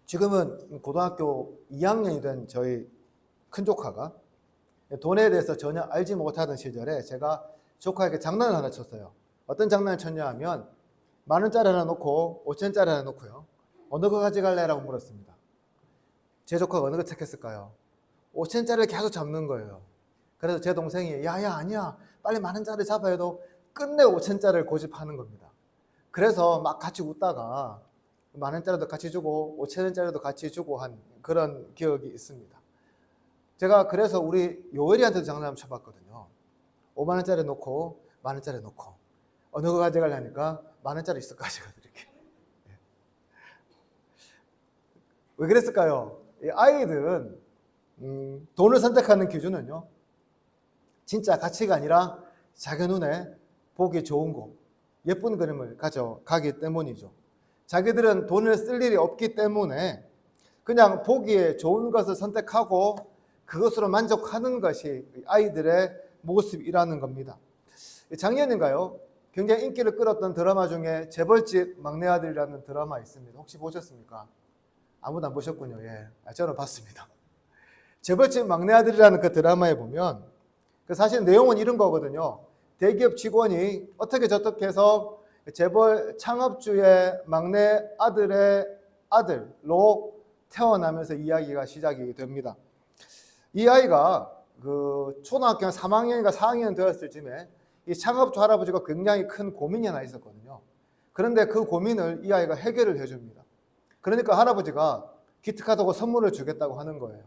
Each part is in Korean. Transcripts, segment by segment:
지금은 고등학교 2학년이 된 저희 큰 조카가 돈에 대해서 전혀 알지 못하던 시절에 제가 조카에게 장난을 하나 쳤어요. 어떤 장난을 쳤냐 하면 10,000원짜리 하나 놓고 5,000원짜리 하나 놓고요. 어느 거 가져갈래? 라고 물었습니다. 제 조카가 어느 거 택했을까요? 5,000원짜리를 계속 잡는 거예요. 그래서 제 동생이 야야 아니야 빨리 10,000원짜리 잡아야 해도 끝내 5,000원짜리를 고집하는 겁니다. 그래서 막 같이 웃다가 10,000원짜리도 같이 주고 5,000원짜리도 같이 주고 한 그런 기억이 있습니다. 제가 그래서 우리 요엘이한테도 장난 한번 쳐봤거든요. 5만원짜리 놓고 10,000원짜리 놓고 어느 거 가져가려니까 10,000원짜리 있을 거 가져가드릴게. 왜 그랬을까요? 이 아이들은 돈을 선택하는 기준은요 진짜 가치가 아니라 자기 눈에 보기 좋은 거 예쁜 그림을 가져가기 때문이죠. 자기들은 돈을 쓸 일이 없기 때문에 그냥 보기에 좋은 것을 선택하고 그것으로 만족하는 것이 아이들의 모습이라는 겁니다. 작년인가요? 굉장히 인기를 끌었던 드라마 중에 재벌집 막내 아들이라는 드라마 있습니다. 혹시 보셨습니까? 아무도 안 보셨군요. 예, 저는 봤습니다. 재벌집 막내 아들이라는 그 드라마에 보면 사실 내용은 이런 거거든요. 대기업 직원이 어떻게 저떻게 해서 재벌 창업주의 막내 아들의 아들로 태어나면서 이야기가 시작이 됩니다. 이 아이가 그 초등학교 3학년인가 4학년 되었을 쯤에 이 창업주 할아버지가 굉장히 큰 고민이 하나 있었거든요. 그런데 그 고민을 이 아이가 해결을 해줍니다. 그러니까 할아버지가 기특하다고 선물을 주겠다고 하는 거예요.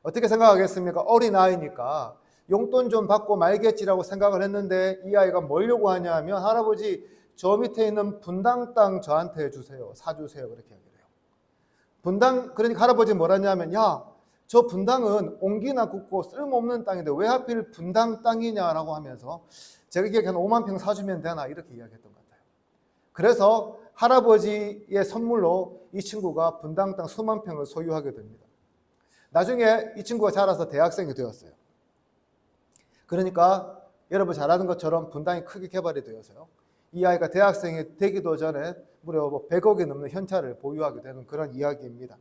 어떻게 생각하겠습니까? 어린아이니까 용돈 좀 받고 말겠지라고 생각을 했는데 이 아이가 뭘 요구하냐 하면 할아버지 저 밑에 있는 분당 땅 저한테 주세요. 사주세요. 그렇게 얘기를 해요. 분당, 그러니까 할아버지 뭐라냐면 야, 저 분당은 옹기나 굽고 쓸모없는 땅인데 왜 하필 분당 땅이냐라고 하면서 제가 이게 한 5만 평 사주면 되나 이렇게 이야기했던 것 같아요. 그래서 할아버지의 선물로 이 친구가 분당 땅 수만 평을 소유하게 됩니다. 나중에 이 친구가 자라서 대학생이 되었어요. 그러니까 여러분 잘 아는 것처럼 분당이 크게 개발이 되어서요. 이 아이가 대학생이 되기도 전에 무려 100억이 넘는 현찰을 보유하게 되는 그런 이야기입니다.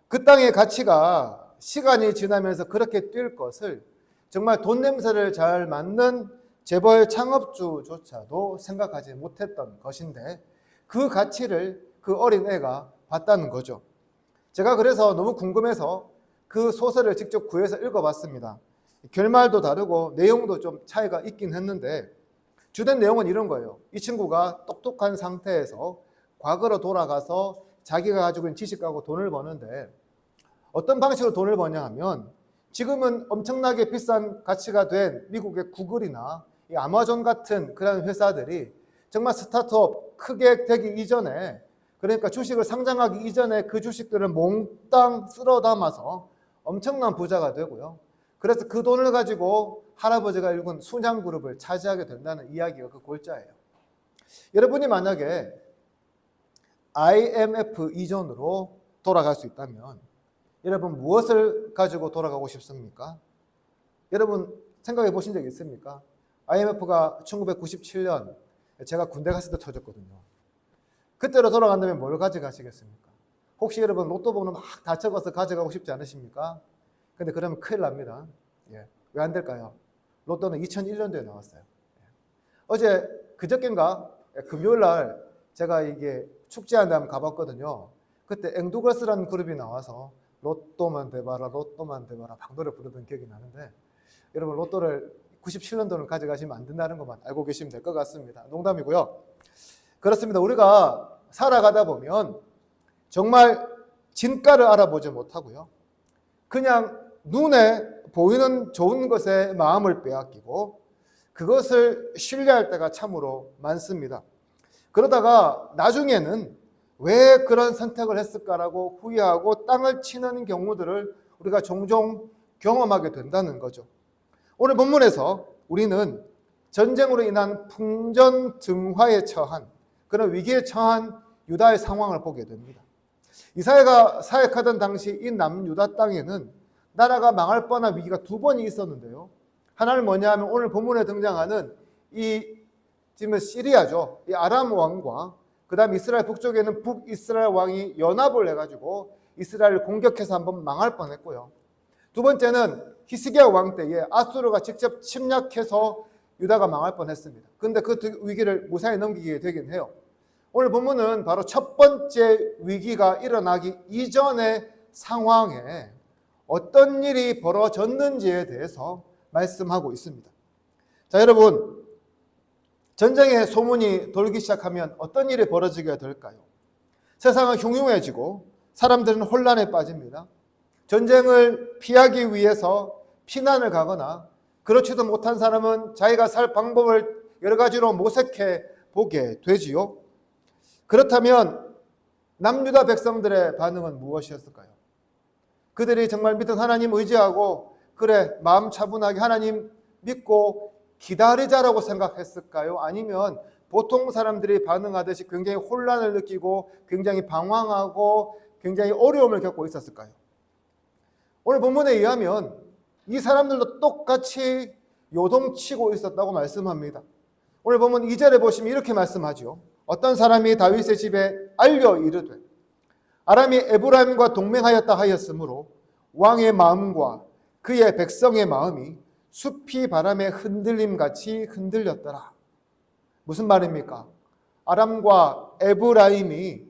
그 땅의 가치가 시간이 지나면서 그렇게 뛸 것을 정말 돈 냄새를 잘 맡는 재벌 창업주조차도 생각하지 못했던 것인데 그 가치를 그 어린애가 봤다는 거죠. 제가 그래서 너무 궁금해서 그 소설을 직접 구해서 읽어봤습니다. 결말도 다르고 내용도 좀 차이가 있긴 했는데 주된 내용은 이런 거예요. 이 친구가 똑똑한 상태에서 과거로 돌아가서 자기가 가지고 있는 지식 가지고 돈을 버는데 어떤 방식으로 돈을 버냐 하면 지금은 엄청나게 비싼 가치가 된 미국의 구글이나 이 아마존 같은 그런 회사들이 정말 스타트업 크게 되기 이전에 그러니까 주식을 상장하기 이전에 그 주식들을 몽땅 쓸어 담아서 엄청난 부자가 되고요. 그래서 그 돈을 가지고 할아버지가 일군 순양그룹을 차지하게 된다는 이야기가 그 골자예요. 여러분이 만약에 IMF 이전으로 돌아갈 수 있다면 여러분 무엇을 가지고 돌아가고 싶습니까? 여러분 생각해 보신 적 있습니까? IMF가 1997년 제가 군대 갔을 때 터졌거든요. 그때로 돌아간다면 뭘 가져가시겠습니까? 혹시 여러분 로또 번호 막 다 적어서 가져가고 싶지 않으십니까? 근데 그러면 큰일 납니다. 예. 왜 안 될까요? 로또는 2001년도에 나왔어요. 예. 어제 그저께인가 금요일 날 제가 이게 축제한데 한번 가봤거든요. 그때 앵두걸스라는 그룹이 나와서 로또만 대봐라 로또만 대봐라 방도를 부르던 기억이 나는데 여러분 로또를 97년도는 가져가시면 안 된다는 것만 알고 계시면 될 것 같습니다. 농담이고요. 그렇습니다. 우리가 살아가다 보면 정말 진가를 알아보지 못하고요. 그냥 눈에 보이는 좋은 것에 마음을 빼앗기고 그것을 신뢰할 때가 참으로 많습니다. 그러다가 나중에는 왜 그런 선택을 했을까라고 후회하고 땅을 치는 경우들을 우리가 종종 경험하게 된다는 거죠. 오늘 본문에서 우리는 전쟁으로 인한 풍전등화에 처한 그런 위기에 처한 유다의 상황을 보게 됩니다. 이사야가 사역하던 당시 이 남유다 땅에는 나라가 망할 뻔한 위기가 2번이 있었는데요. 하나는 뭐냐 하면 오늘 본문에 등장하는 이 지금 시리아죠. 이 아람 왕과 그 다음 이스라엘 북쪽에 있는 북이스라엘 왕이 연합을 해가지고 이스라엘을 공격해서 한번 망할 뻔했고요. 두 번째는 히스기야 왕 때에 아수르가 직접 침략해서 유다가 망할 뻔했습니다. 그런데 그 위기를 무사히 넘기게 되긴 해요. 오늘 본문은 바로 첫 번째 위기가 일어나기 이전의 상황에 어떤 일이 벌어졌는지에 대해서 말씀하고 있습니다. 자, 여러분, 전쟁의 소문이 돌기 시작하면 어떤 일이 벌어지게 될까요? 세상은 흉흉해지고 사람들은 혼란에 빠집니다. 전쟁을 피하기 위해서 피난을 가거나 그렇지도 못한 사람은 자기가 살 방법을 여러 가지로 모색해 보게 되지요. 그렇다면 남유다 백성들의 반응은 무엇이었을까요? 그들이 정말 믿던 하나님 의지하고 그래 마음 차분하게 하나님 믿고 기다리자라고 생각했을까요? 아니면 보통 사람들이 반응하듯이 굉장히 혼란을 느끼고 굉장히 방황하고 굉장히 어려움을 겪고 있었을까요? 오늘 본문에 의하면 이 사람들도 똑같이 요동치고 있었다고 말씀합니다. 오늘 본문 2절에 보시면 이렇게 말씀하죠. 어떤 사람이 다윗의 집에 알려 이르되 아람이 에브라임과 동맹하였다 하였으므로 왕의 마음과 그의 백성의 마음이 숲이 바람에 흔들림같이 흔들렸더라. 무슨 말입니까? 아람과 에브라임이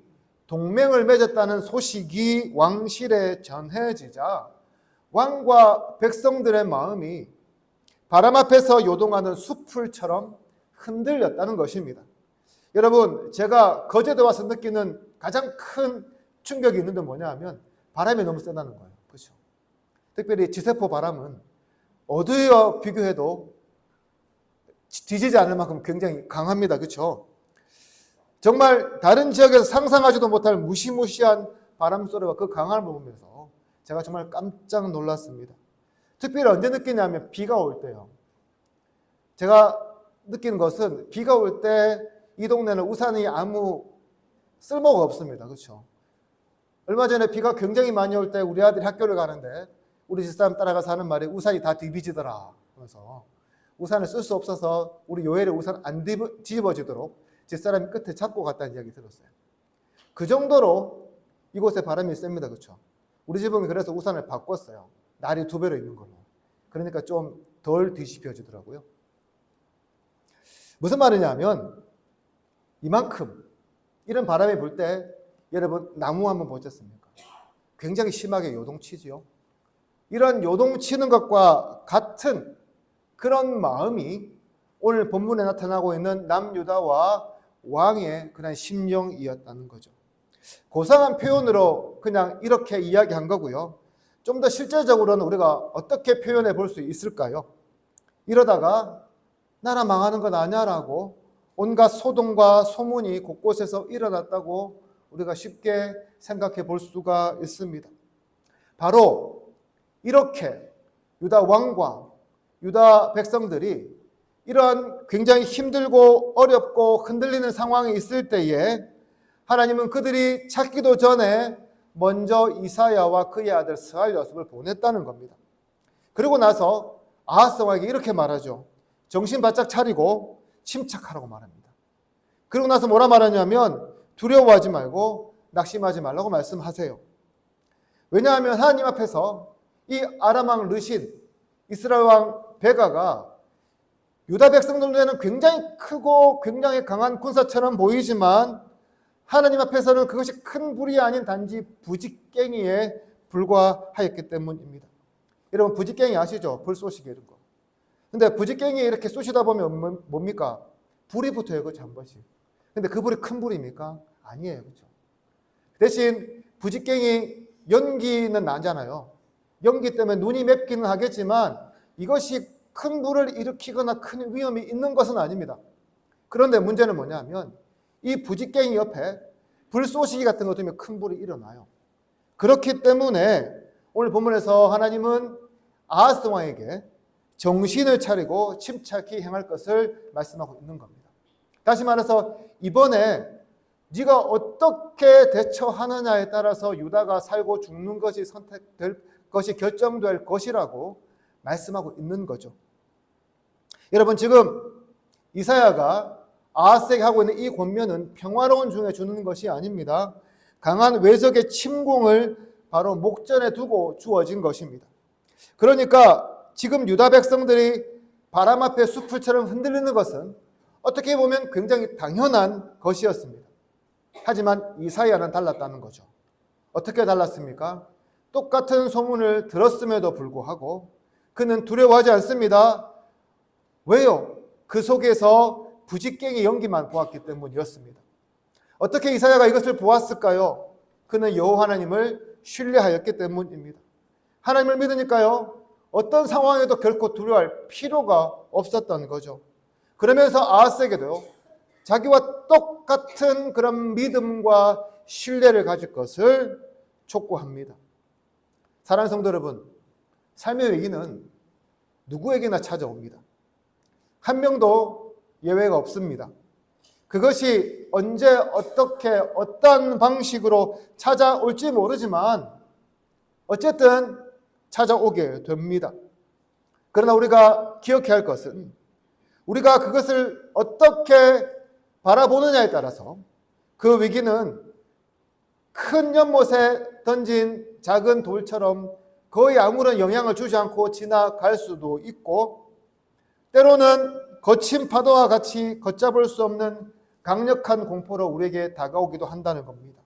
동맹을 맺었다는 소식이 왕실에 전해지자 왕과 백성들의 마음이 바람 앞에서 요동하는 숲풀처럼 흔들렸다는 것입니다. 여러분, 제가 거제도 와서 느끼는 가장 큰 충격이 있는데 뭐냐 하면 바람이 너무 세다는 거예요. 그렇죠? 특별히 지세포 바람은 어디와 비교해도 뒤지지 않을 만큼 굉장히 강합니다. 그렇죠? 정말 다른 지역에서 상상하지도 못할 무시무시한 바람 소리와 그 강함을 보면서 제가 정말 깜짝 놀랐습니다. 특별히 언제 느끼냐면 비가 올 때요. 제가 느끼는 것은 비가 올 때 이 동네는 우산이 아무 쓸모가 없습니다. 그렇죠? 얼마 전에 비가 굉장히 많이 올 때 우리 아들이 학교를 가는데 우리 집사람 따라가서 하는 말이 우산이 다 뒤비지더라 하면서 우산을 쓸 수 없어서 우리 요엘의 우산 안 뒤집어지도록 집사람이 끝에 잡고 갔다는 이야기 들었어요. 그 정도로 이곳에 바람이 셉니다. 그렇죠? 우리 집은 그래서 우산을 바꿨어요. 날이 2배로 있는 걸로. 그러니까 좀 덜 뒤집혀지더라고요. 무슨 말이냐면 이만큼 이런 바람이 불 때 여러분 나무 한번 보셨습니까? 굉장히 심하게 요동치지요. 이런 요동치는 것과 같은 그런 마음이 오늘 본문에 나타나고 있는 남유다와 왕의 그런 심령이었다는 거죠. 고상한 표현으로 그냥 이렇게 이야기한 거고요. 좀 더 실제적으로는 우리가 어떻게 표현해 볼 수 있을까요? 이러다가 나라 망하는 건 아니야라고 온갖 소동과 소문이 곳곳에서 일어났다고 우리가 쉽게 생각해 볼 수가 있습니다. 바로 이렇게 유다 왕과 유다 백성들이 이러한 굉장히 힘들고 어렵고 흔들리는 상황에 있을 때에 하나님은 그들이 찾기도 전에 먼저 이사야와 그의 아들 스알랴습을 보냈다는 겁니다. 그리고 나서 아하스 왕에게 이렇게 말하죠. 정신 바짝 차리고 침착하라고 말합니다. 그리고 나서 뭐라 말하냐면 두려워하지 말고 낙심하지 말라고 말씀하세요. 왜냐하면 하나님 앞에서 이 아람 왕 르신, 이스라엘 왕 베가가 유다 백성들 눈에는 굉장히 크고 굉장히 강한 군사처럼 보이지만 하나님 앞에서는 그것이 큰 불이 아닌 단지 부직갱이에 불과하였기 때문입니다. 여러분 부직갱이 아시죠? 불 쏘시개 이런 거. 근데 부직갱이 이렇게 쏘시다 보면 뭡니까? 불이 붙어요. 그렇죠? 한 번씩. 근데 그 불이 큰 불입니까? 아니에요. 그렇죠? 대신 부직갱이 연기는 나잖아요. 연기 때문에 눈이 맵기는 하겠지만 이것이 큰 불을 일으키거나 큰 위험이 있는 것은 아닙니다. 그런데 문제는 뭐냐면 이 부직갱이 옆에 불쏘시개 같은 거 두면 큰 불이 일어나요. 그렇기 때문에 오늘 본문에서 하나님은 아하스 왕에게 정신을 차리고 침착히 행할 것을 말씀하고 있는 겁니다. 다시 말해서 이번에 네가 어떻게 대처하느냐에 따라서 유다가 살고 죽는 것이 선택될 것이 결정될 것이라고 말씀하고 있는 거죠. 여러분 지금 이사야가 아하스에게 하고 있는 이 권면은 평화로운 중에 주는 것이 아닙니다. 강한 외적의 침공을 바로 목전에 두고 주어진 것입니다. 그러니까 지금 유다 백성들이 바람 앞에 숲풀처럼 흔들리는 것은 어떻게 보면 굉장히 당연한 것이었습니다. 하지만 이사야는 달랐다는 거죠. 어떻게 달랐습니까? 똑같은 소문을 들었음에도 불구하고 그는 두려워하지 않습니다. 왜요? 그 속에서 부직갱의 연기만 보았기 때문이었습니다. 어떻게 이사야가 이것을 보았을까요? 그는 여호와 하나님을 신뢰하였기 때문입니다. 하나님을 믿으니까요, 어떤 상황에도 결코 두려워할 필요가 없었던 거죠. 그러면서 아하스에게도 자기와 똑같은 그런 믿음과 신뢰를 가질 것을 촉구합니다. 사랑하는 성도 여러분, 삶의 위기는 누구에게나 찾아옵니다. 한 명도 예외가 없습니다. 그것이 언제 어떻게 어떤 방식으로 찾아올지 모르지만 어쨌든 찾아오게 됩니다. 그러나 우리가 기억해야 할 것은 우리가 그것을 어떻게 바라보느냐에 따라서 그 위기는 큰 연못에 던진 작은 돌처럼 거의 아무런 영향을 주지 않고 지나갈 수도 있고, 때로는 거친 파도와 같이 걷잡을 수 없는 강력한 공포로 우리에게 다가오기도 한다는 겁니다.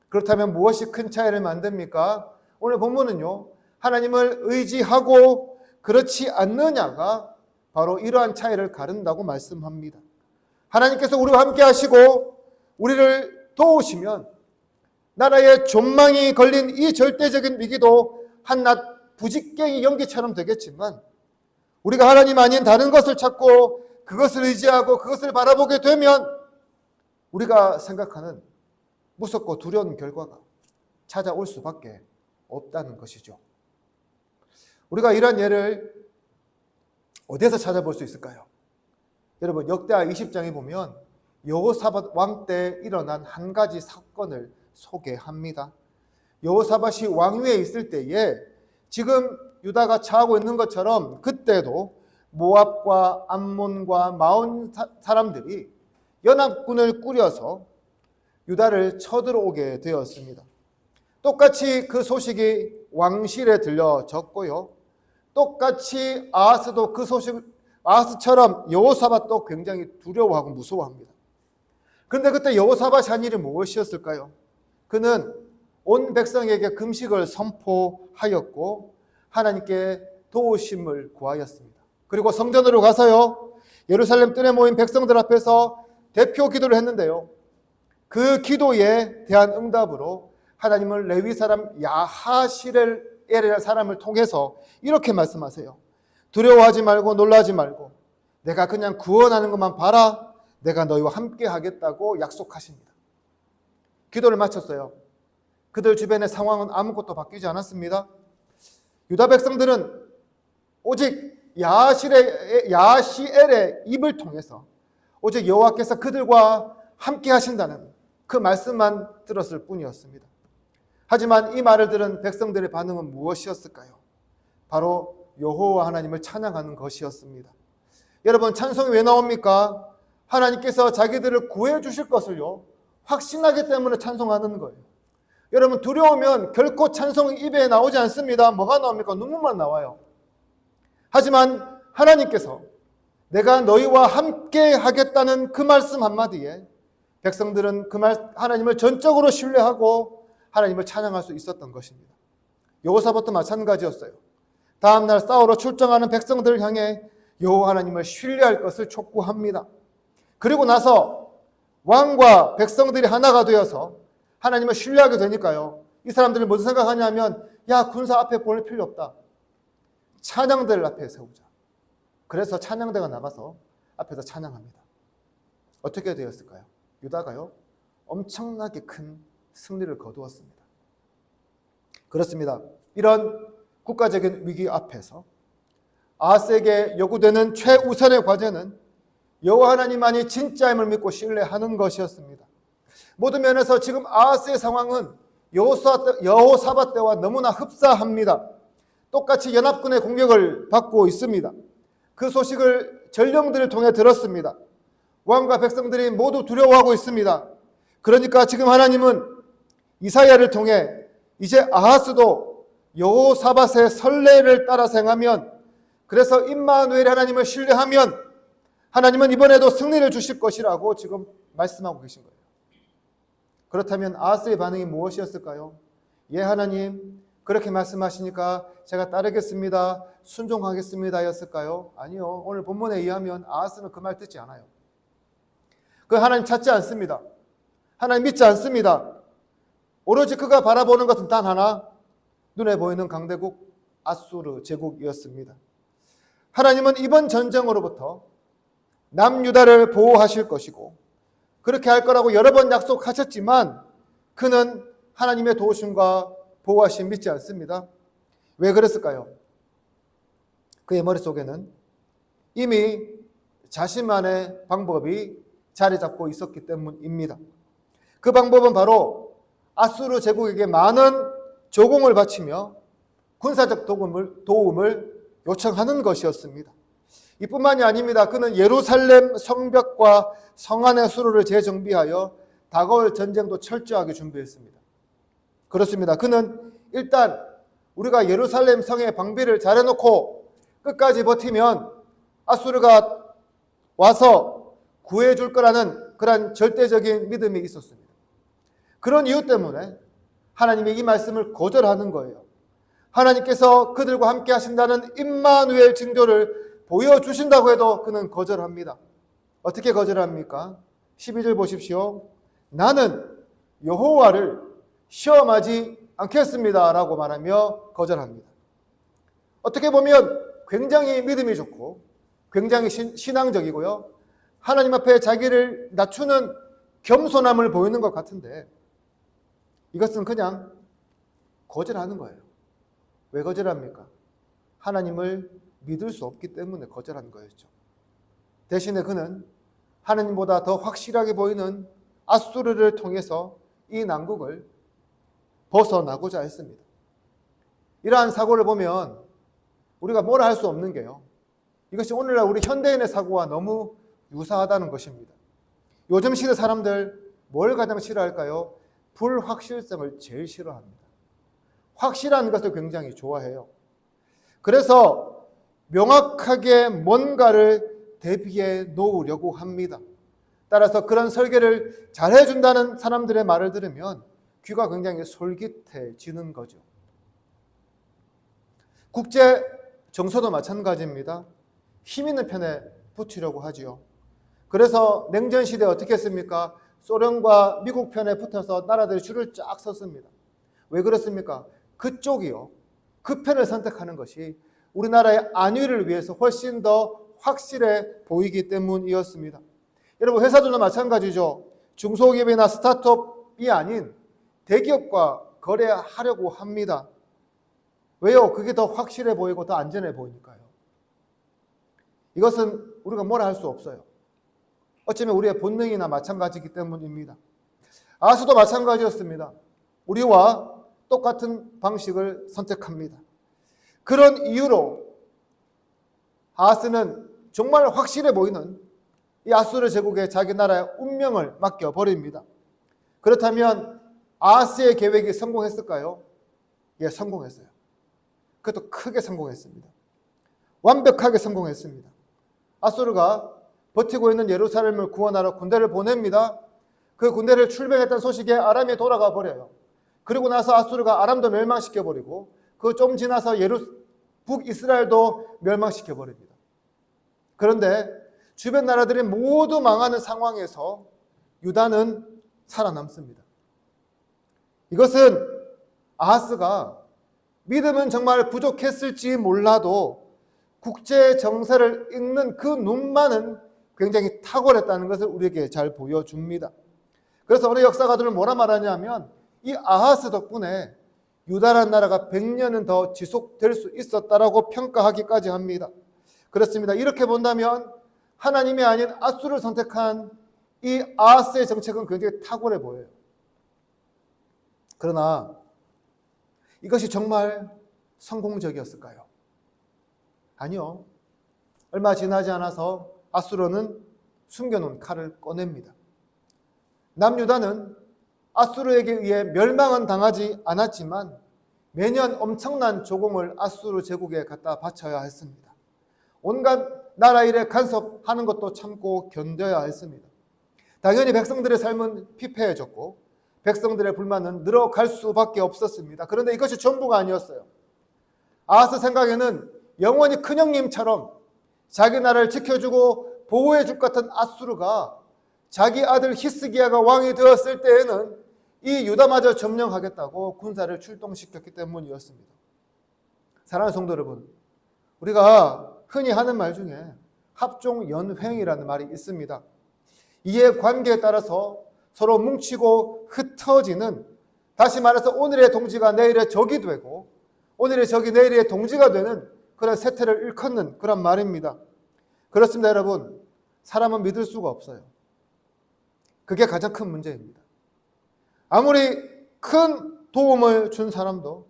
그렇다면 무엇이 큰 차이를 만듭니까? 오늘 본문은요, 하나님을 의지하고 그렇지 않느냐가 바로 이러한 차이를 가른다고 말씀합니다. 하나님께서 우리와 함께 하시고 우리를 도우시면 나라의 존망이 걸린 이 절대적인 위기도 한낱 부직갱이 연기처럼 되겠지만, 우리가 하나님 아닌 다른 것을 찾고 그것을 의지하고 그것을 바라보게 되면 우리가 생각하는 무섭고 두려운 결과가 찾아올 수밖에 없다는 것이죠. 우리가 이런 예를 어디에서 찾아볼 수 있을까요? 여러분, 역대하 20장에 보면 여호사밧 왕 때 일어난 한 가지 사건을 소개합니다. 여호사밧이 왕위에 있을 때에 지금 유다가 처하고 있는 것처럼 그때도 모압과 암몬과 마온 사람들이 연합군을 꾸려서 유다를 쳐들어오게 되었습니다. 똑같이 그 소식이 왕실에 들려졌고요. 똑같이 아하스도 그 소식, 아하스처럼 여호사밧도 굉장히 두려워하고 무서워합니다. 그런데 그때 여호사밧이 한 일이 무엇이었을까요? 그는 온 백성에게 금식을 선포하였고 하나님께 도우심을 구하였습니다. 그리고 성전으로 가서요, 예루살렘 뜰에 모인 백성들 앞에서 대표 기도를 했는데요, 그 기도에 대한 응답으로 하나님은 레위 사람 야하실엘이라는 사람을 통해서 이렇게 말씀하세요. 두려워하지 말고 놀라지 말고 내가 그냥 구원하는 것만 봐라. 내가 너희와 함께 하겠다고 약속하십니다. 기도를 마쳤어요. 그들 주변의 상황은 아무것도 바뀌지 않았습니다. 유다 백성들은 오직 야하시엘의 입을 통해서 오직 여호와께서 그들과 함께 하신다는 그 말씀만 들었을 뿐이었습니다. 하지만 이 말을 들은 백성들의 반응은 무엇이었을까요? 바로 여호와 하나님을 찬양하는 것이었습니다. 여러분, 찬송이 왜 나옵니까? 하나님께서 자기들을 구해 주실 것을요, 확신하기 때문에 찬송하는 거예요. 여러분, 두려우면 결코 찬송이 입에 나오지 않습니다. 뭐가 나옵니까? 눈물만 나와요. 하지만 하나님께서 내가 너희와 함께 하겠다는 그 말씀 한마디에 백성들은 그 하나님을 전적으로 신뢰하고 하나님을 찬양할 수 있었던 것입니다. 여호사밧도 마찬가지였어요. 다음날 싸우러 출정하는 백성들을 향해 여호와 하나님을 신뢰할 것을 촉구합니다. 그리고 나서 왕과 백성들이 하나가 되어서 하나님을 신뢰하게 되니까요, 이 사람들은 무슨 생각하냐면, 야, 군사 앞에 볼 필요 없다. 찬양대를 앞에 세우자. 그래서 찬양대가 나가서 앞에서 찬양합니다. 어떻게 되었을까요? 유다가요, 엄청나게 큰 승리를 거두었습니다. 그렇습니다. 이런 국가적인 위기 앞에서 아하스에게 요구되는 최우선의 과제는 여호와 하나님만이 진짜임을 믿고 신뢰하는 것이었습니다. 모든 면에서 지금 아하스의 상황은 여호사밧 때와 너무나 흡사합니다. 똑같이 연합군의 공격을 받고 있습니다. 그 소식을 전령들을 통해 들었습니다. 왕과 백성들이 모두 두려워하고 있습니다. 그러니까 지금 하나님은 이사야를 통해 이제 아하스도 여호사밧의 선례를 따라서 행하면, 그래서 임마누엘 하나님을 신뢰하면 하나님은 이번에도 승리를 주실 것이라고 지금 말씀하고 계신 거예요. 그렇다면 아하스의 반응이 무엇이었을까요? 예, 하나님 그렇게 말씀하시니까 제가 따르겠습니다, 순종하겠습니다 였을까요? 아니요. 오늘 본문에 의하면 아하스는 그 말 듣지 않아요. 그 하나님 찾지 않습니다. 하나님 믿지 않습니다. 오로지 그가 바라보는 것은 단 하나, 눈에 보이는 강대국 아수르 제국이었습니다. 하나님은 이번 전쟁으로부터 남유다를 보호하실 것이고 그렇게 할 거라고 여러 번 약속하셨지만 그는 하나님의 도우심과 보호하심 믿지 않습니다. 왜 그랬을까요? 그의 머릿속에는 이미 자신만의 방법이 자리 잡고 있었기 때문입니다. 그 방법은 바로 아수르 제국에게 많은 조공을 바치며 군사적 도움을 요청하는 것이었습니다. 이뿐만이 아닙니다. 그는 예루살렘 성벽과 성안의 수로를 재정비하여 다가올 전쟁도 철저하게 준비했습니다. 그렇습니다. 그는 일단 우리가 예루살렘 성의 방비를 잘해놓고 끝까지 버티면 아수르가 와서 구해줄 거라는 그런 절대적인 믿음이 있었습니다. 그런 이유 때문에 하나님의 이 말씀을 거절하는 거예요. 하나님께서 그들과 함께 하신다는 임마누엘 징조를 보여주신다고 해도 그는 거절합니다. 어떻게 거절합니까? 12절 보십시오. 나는 여호와를 시험하지 않겠습니다 라고 말하며 거절합니다. 어떻게 보면 굉장히 믿음이 좋고 굉장히 신앙적이고요, 하나님 앞에 자기를 낮추는 겸손함을 보이는 것 같은데 이것은 그냥 거절하는 거예요. 왜 거절합니까? 하나님을 믿을 수 없기 때문에 거절한 거였죠. 대신에 그는 하나님보다 더 확실하게 보이는 아수르를 통해서 이 난국을 벗어나고자 했습니다. 이러한 사고를 보면 우리가 뭐라 할 수 없는 게요, 이것이 오늘날 우리 현대인의 사고와 너무 유사하다는 것입니다. 요즘 시대 사람들 뭘 가장 싫어할까요? 불확실성을 제일 싫어합니다. 확실한 것을 굉장히 좋아해요. 그래서 명확하게 뭔가를 대비해 놓으려고 합니다. 따라서 그런 설계를 잘 해준다는 사람들의 말을 들으면 귀가 굉장히 솔깃해지는 거죠. 국제 정서도 마찬가지입니다. 힘 있는 편에 붙으려고 하지요. 그래서 냉전 시대에 어떻게 했습니까? 소련과 미국 편에 붙어서 나라들이 줄을 쫙 섰습니다. 왜 그렇습니까? 그쪽이요, 그 편을 선택하는 것이 우리나라의 안위를 위해서 훨씬 더 확실해 보이기 때문이었습니다. 여러분, 회사들도 마찬가지죠. 중소기업이나 스타트업이 아닌 대기업과 거래하려고 합니다. 왜요? 그게 더 확실해 보이고 더 안전해 보이니까요. 이것은 우리가 뭐라 할 수 없어요. 어쩌면 우리의 본능이나 마찬가지이기 때문입니다. 아하스도 마찬가지였습니다. 우리와 똑같은 방식을 선택합니다. 그런 이유로 아하스는 정말 확실해 보이는 이 아수르 제국에 자기 나라의 운명을 맡겨버립니다. 그렇다면 아하스의 계획이 성공했을까요? 예, 성공했어요. 그것도 크게 성공했습니다. 완벽하게 성공했습니다. 아수르가 버티고 있는 예루살렘을 구원하러 군대를 보냅니다. 그 군대를 출병했던 소식에 아람에 돌아가 버려요. 그리고 나서 아수르가 아람도 멸망시켜버리고 그 좀 지나서 북이스라엘도 멸망시켜버립니다. 그런데 주변 나라들이 모두 망하는 상황에서 유다는 살아남습니다. 이것은 아하스가 믿음은 정말 부족했을지 몰라도 국제 정세를 읽는 그 눈만은 굉장히 탁월했다는 것을 우리에게 잘 보여줍니다. 그래서 어느 역사가들은 뭐라 말하냐면 이 아하스 덕분에 유다라는 나라가 100년은 더 지속될 수 있었다라고 평가하기까지 합니다. 그렇습니다. 이렇게 본다면 하나님이 아닌 아수를 선택한 이 아하스의 정책은 굉장히 탁월해 보여요. 그러나 이것이 정말 성공적이었을까요? 아니요. 얼마 지나지 않아서 아수르는 숨겨놓은 칼을 꺼냅니다. 남유다는 아수르에게 의해 멸망은 당하지 않았지만 매년 엄청난 조공을 아수르 제국에 갖다 바쳐야 했습니다. 온갖 나라 일에 간섭하는 것도 참고 견뎌야 했습니다. 당연히 백성들의 삶은 피폐해졌고 백성들의 불만은 늘어갈 수밖에 없었습니다. 그런데 이것이 전부가 아니었어요. 아하스 생각에는 영원히 큰형님처럼 자기 나라를 지켜주고 보호해줄 것 같은 아수르가 자기 아들 히스기야가 왕이 되었을 때에는 이 유다마저 점령하겠다고 군사를 출동시켰기 때문이었습니다. 사랑하는 성도 여러분, 우리가 흔히 하는 말 중에 합종연횡이라는 말이 있습니다. 이해관계에 따라서 서로 뭉치고 흩어지는, 다시 말해서 오늘의 동지가 내일의 적이 되고 오늘의 적이 내일의 동지가 되는 그런 세태를 일컫는 그런 말입니다. 그렇습니다. 여러분, 사람은 믿을 수가 없어요. 그게 가장 큰 문제입니다. 아무리 큰 도움을 준 사람도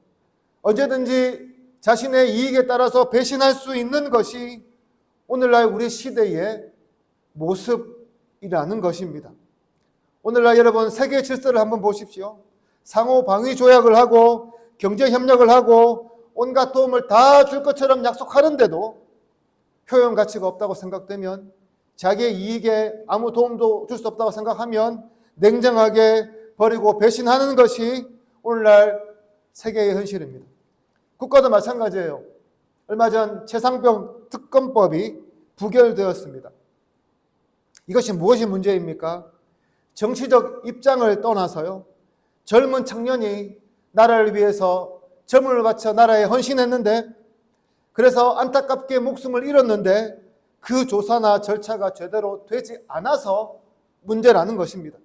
언제든지 자신의 이익에 따라서 배신할 수 있는 것이 오늘날 우리 시대의 모습이라는 것입니다. 오늘날 여러분, 세계 질서를 한번 보십시오. 상호 방위 조약을 하고 경제 협력을 하고 온갖 도움을 다 줄 것처럼 약속하는데도 효용 가치가 없다고 생각되면, 자기의 이익에 아무 도움도 줄 수 없다고 생각하면 냉정하게 버리고 배신하는 것이 오늘날 세계의 현실입니다. 국가도 마찬가지예요. 얼마 전 최상병 특검법이 부결되었습니다. 이것이 무엇이 문제입니까? 정치적 입장을 떠나서요, 젊은 청년이 나라를 위해서 젊음을 바쳐 나라에 헌신했는데, 그래서 안타깝게 목숨을 잃었는데 그 조사나 절차가 제대로 되지 않아서 문제라는 것입니다.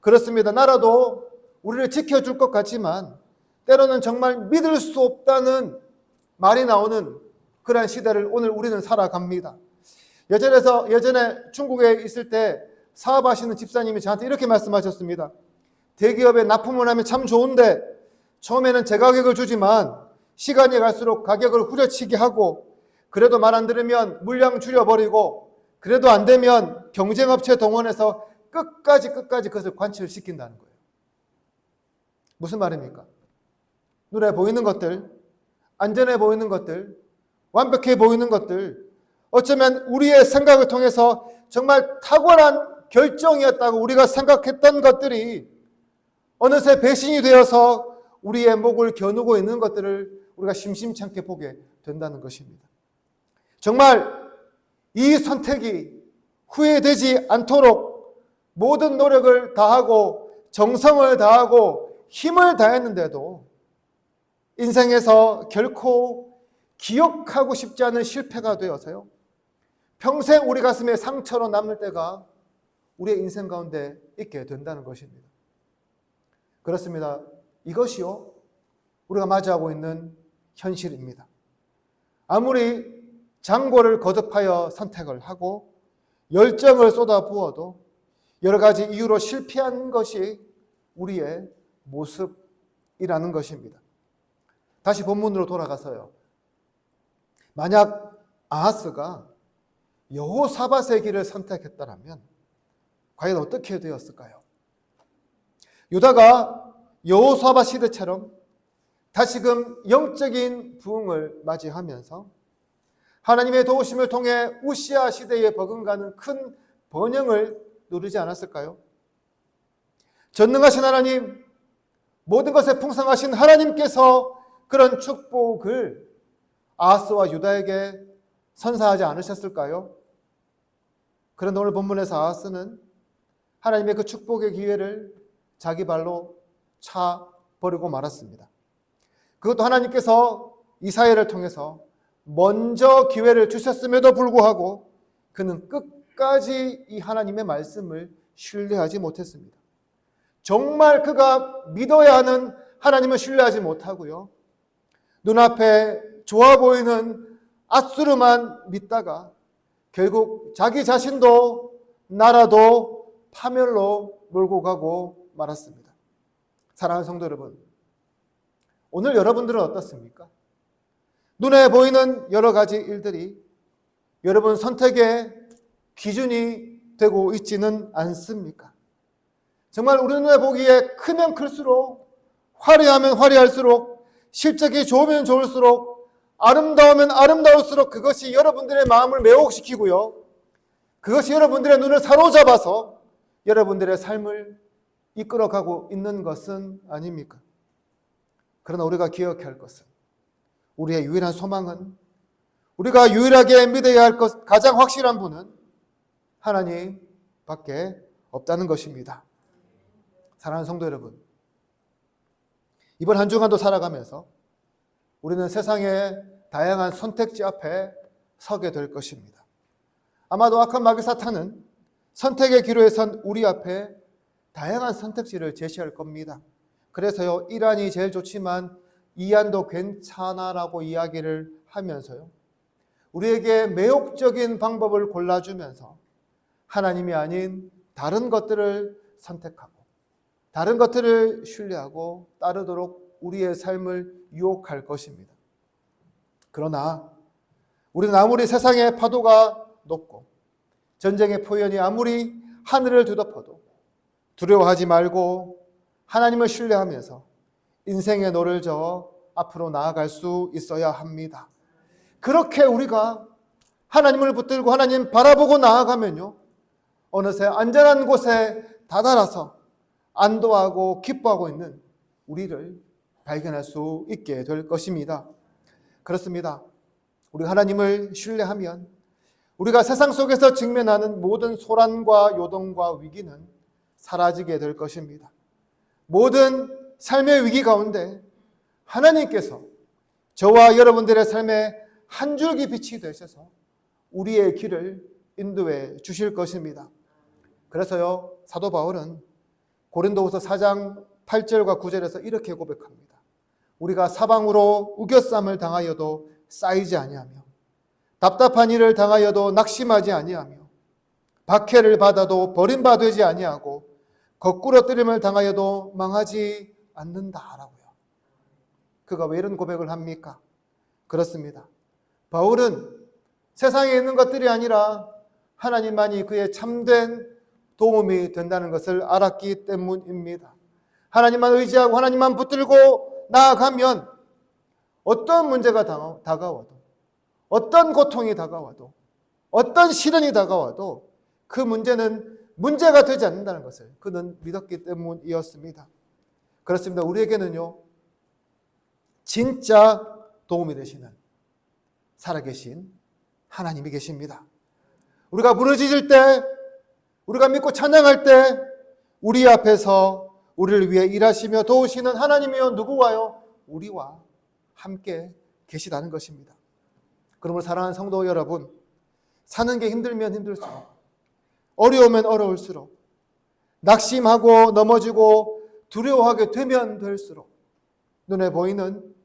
그렇습니다. 나라도 우리를 지켜줄 것 같지만 때로는 정말 믿을 수 없다는 말이 나오는 그런 시대를 오늘 우리는 살아갑니다. 예전에 중국에 있을 때 사업하시는 집사님이 저한테 이렇게 말씀하셨습니다. 대기업에 납품을 하면 참 좋은데 처음에는 제가격을 주지만 시간이 갈수록 가격을 후려치기 하고, 그래도 말 안 들으면 물량 줄여버리고, 그래도 안 되면 경쟁업체 동원해서 끝까지 그것을 관철시킨다는 거예요. 무슨 말입니까? 눈에 보이는 것들, 안전해 보이는 것들, 완벽해 보이는 것들, 어쩌면 우리의 생각을 통해서 정말 탁월한 결정이었다고 우리가 생각했던 것들이 어느새 배신이 되어서 우리의 목을 겨누고 있는 것들을 우리가 심심찮게 보게 된다는 것입니다. 정말 이 선택이 후회되지 않도록 모든 노력을 다하고 정성을 다하고 힘을 다했는데도 인생에서 결코 기억하고 싶지 않은 실패가 되어서요, 평생 우리 가슴에 상처로 남을 때가 우리의 인생 가운데 있게 된다는 것입니다. 그렇습니다. 이것이요, 우리가 맞이하고 있는 현실입니다. 아무리 장고를 거듭하여 선택을 하고 열정을 쏟아부어도 여러 가지 이유로 실패한 것이 우리의 모습이라는 것입니다. 다시 본문으로 돌아가서요, 만약 아하스가 여호사밧의 길을 선택했다면 과연 어떻게 되었을까요? 유다가 여호사밧 시대처럼 다시금 영적인 부흥을 맞이하면서 하나님의 도우심을 통해 우시아 시대에 버금가는 큰 번영을 누리지 않았을까요? 전능하신 하나님, 모든 것에 풍성하신 하나님께서 그런 축복을 아하스와 유다에게 선사하지 않으셨을까요? 그런데 오늘 본문에서 아하스는 하나님의 그 축복의 기회를 자기 발로 차 버리고 말았습니다. 그것도 하나님께서 이사야를 통해서 먼저 기회를 주셨음에도 불구하고 그는 끝까지 이 하나님의 말씀을 신뢰하지 못했습니다. 정말 그가 믿어야 하는 하나님을 신뢰하지 못하고요, 눈앞에 좋아 보이는 아수르만 믿다가 결국 자기 자신도 나라도 파멸로 몰고 가고 말았습니다. 사랑하는 성도 여러분, 오늘 여러분들은 어떻습니까? 눈에 보이는 여러 가지 일들이 여러분 선택의 기준이 되고 있지는 않습니까? 정말 우리 눈에 보기에 크면 클수록, 화려하면 화려할수록, 실적이 좋으면 좋을수록, 아름다우면 아름다울수록 그것이 여러분들의 마음을 매혹시키고요. 그것이 여러분들의 눈을 사로잡아서 여러분들의 삶을 이끌어가고 있는 것은 아닙니까? 그러나 우리가 기억해야 할 것은, 우리의 유일한 소망은, 우리가 유일하게 믿어야 할 것, 가장 확실한 분은 하나님 밖에 없다는 것입니다. 사랑하는 성도 여러분, 이번 한 주간도 살아가면서 우리는 세상의 다양한 선택지 앞에 서게 될 것입니다. 아마도 악한 마귀 사탄은 선택의 기로에 선 우리 앞에 다양한 선택지를 제시할 겁니다. 그래서요, 1안이 제일 좋지만 2안도 괜찮아라고 이야기를 하면서요, 우리에게 매혹적인 방법을 골라주면서 하나님이 아닌 다른 것들을 선택하고 다른 것들을 신뢰하고 따르도록 우리의 삶을 유혹할 것입니다. 그러나 우리는 아무리 세상의 파도가 높고 전쟁의 표현이 아무리 하늘을 뒤덮어도 두려워하지 말고 하나님을 신뢰하면서 인생의 노를 저어 앞으로 나아갈 수 있어야 합니다. 그렇게 우리가 하나님을 붙들고 하나님 바라보고 나아가면요, 어느새 안전한 곳에 다다라서 안도하고 기뻐하고 있는 우리를 발견할 수 있게 될 것입니다. 그렇습니다. 우리 하나님을 신뢰하면 우리가 세상 속에서 직면하는 모든 소란과 요동과 위기는 사라지게 될 것입니다. 모든 삶의 위기 가운데 하나님께서 저와 여러분들의 삶에 한 줄기 빛이 되셔서 우리의 길을 인도해 주실 것입니다. 그래서요, 사도 바울은 고린도후서 4장 8절과 9절에서 이렇게 고백합니다. 우리가 사방으로 우겨쌈을 당하여도 쌓이지 아니하며 답답한 일을 당하여도 낙심하지 아니하며 박해를 받아도 버림받지 아니하고 거꾸로 뜨림을 당하여도 망하지 않는다라고요. 그가 왜 이런 고백을 합니까? 그렇습니다. 바울은 세상에 있는 것들이 아니라 하나님만이 그의 참된 도움이 된다는 것을 알았기 때문입니다. 하나님만 의지하고 하나님만 붙들고 나아가면 어떤 문제가 다가와도, 어떤 고통이 다가와도, 어떤 시련이 다가와도 그 문제는 문제가 되지 않는다는 것을 그는 믿었기 때문이었습니다. 그렇습니다. 우리에게는요, 진짜 도움이 되시는 살아계신 하나님이 계십니다. 우리가 부르짖을 때, 우리가 믿고 찬양할 때 우리 앞에서 우리를 위해 일하시며 도우시는 하나님이여 누구와요? 우리와 함께 계시다는 것입니다. 그러므로 사랑하는 성도 여러분, 사는 게 힘들면 힘들수록, 어려우면 어려울수록, 낙심하고 넘어지고 두려워하게 되면 될수록 눈에 보이는,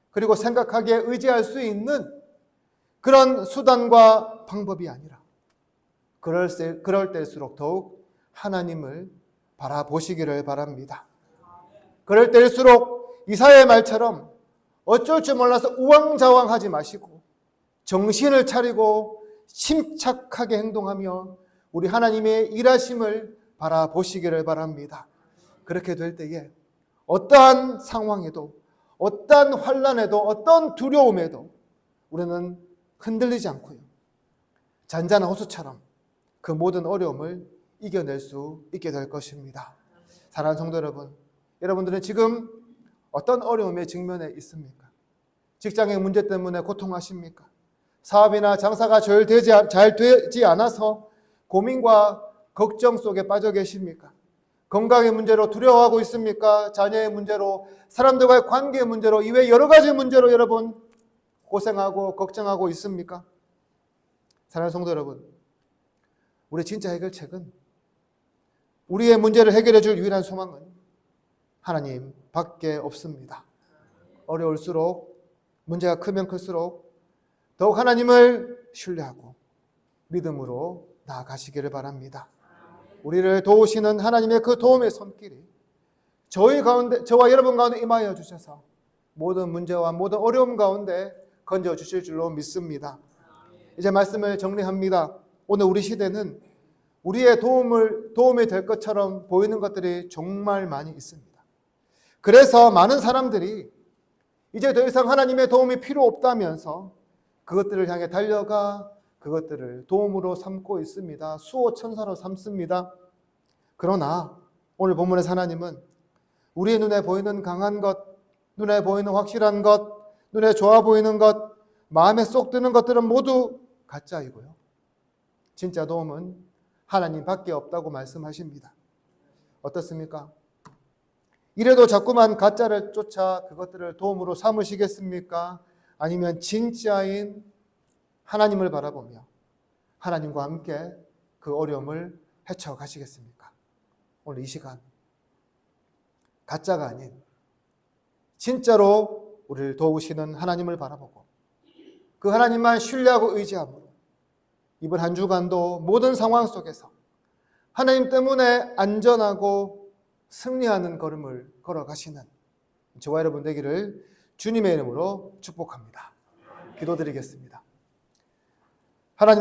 그리고 생각하기에 의지할 수 있는 그런 수단과 방법이 아니라 그럴 때일수록 더욱 하나님을 바라보시기를 바랍니다. 그럴 때일수록 이사야의 말처럼 어쩔 줄 몰라서 우왕좌왕하지 마시고 정신을 차리고 침착하게 행동하며 우리 하나님의 일하심을 바라보시기를 바랍니다. 그렇게 될 때에 어떠한 상황에도, 어떠한 환난에도, 어떤 두려움에도 우리는 흔들리지 않고요, 잔잔한 호수처럼 그 모든 어려움을 이겨낼 수 있게 될 것입니다. 사랑하는 성도 여러분, 여러분들은 지금 어떤 어려움에 직면해 있습니까? 직장의 문제 때문에 고통하십니까? 사업이나 장사가 잘 되지 않아서 고민과 걱정 속에 빠져 계십니까? 건강의 문제로 두려워하고 있습니까? 자녀의 문제로, 사람들과의 관계의 문제로, 이외 여러 가지 문제로 여러분 고생하고 걱정하고 있습니까? 사랑하는 성도 여러분, 우리 진짜 해결책은, 우리의 문제를 해결해 줄 유일한 소망은 하나님 밖에 없습니다. 어려울수록, 문제가 크면 클수록 더욱 하나님을 신뢰하고 믿음으로 나아가시기를 바랍니다. 우리를 도우시는 하나님의 그 도움의 손길이 저와 여러분 가운데 임하여 주셔서 모든 문제와 모든 어려움 가운데 건져 주실 줄로 믿습니다. 이제 말씀을 정리합니다. 오늘 우리 시대는 우리의 도움이 될 것처럼 보이는 것들이 정말 많이 있습니다. 그래서 많은 사람들이 이제 더 이상 하나님의 도움이 필요 없다면서 그것들을 향해 달려가 그것들을 도움으로 삼고 있습니다. 수호천사로 삼습니다. 그러나 오늘 본문에서 하나님은 우리의 눈에 보이는 강한 것, 눈에 보이는 확실한 것, 눈에 좋아 보이는 것, 마음에 쏙 드는 것들은 모두 가짜이고요. 진짜 도움은 하나님밖에 없다고 말씀하십니다. 어떻습니까? 이래도 자꾸만 가짜를 쫓아 그것들을 도움으로 삼으시겠습니까? 아니면 진짜인 하나님을 바라보며 하나님과 함께 그 어려움을 헤쳐가시겠습니까? 오늘 이 시간 가짜가 아닌 진짜로 우리를 도우시는 하나님을 바라보고 그 하나님만 신뢰하고 의지함으로 이번 한 주간도 모든 상황 속에서 하나님 때문에 안전하고 승리하는 걸음을 걸어가시는 저와 여러분 되기를 주님의 이름으로 축복합니다. 기도드리겠습니다. 하나님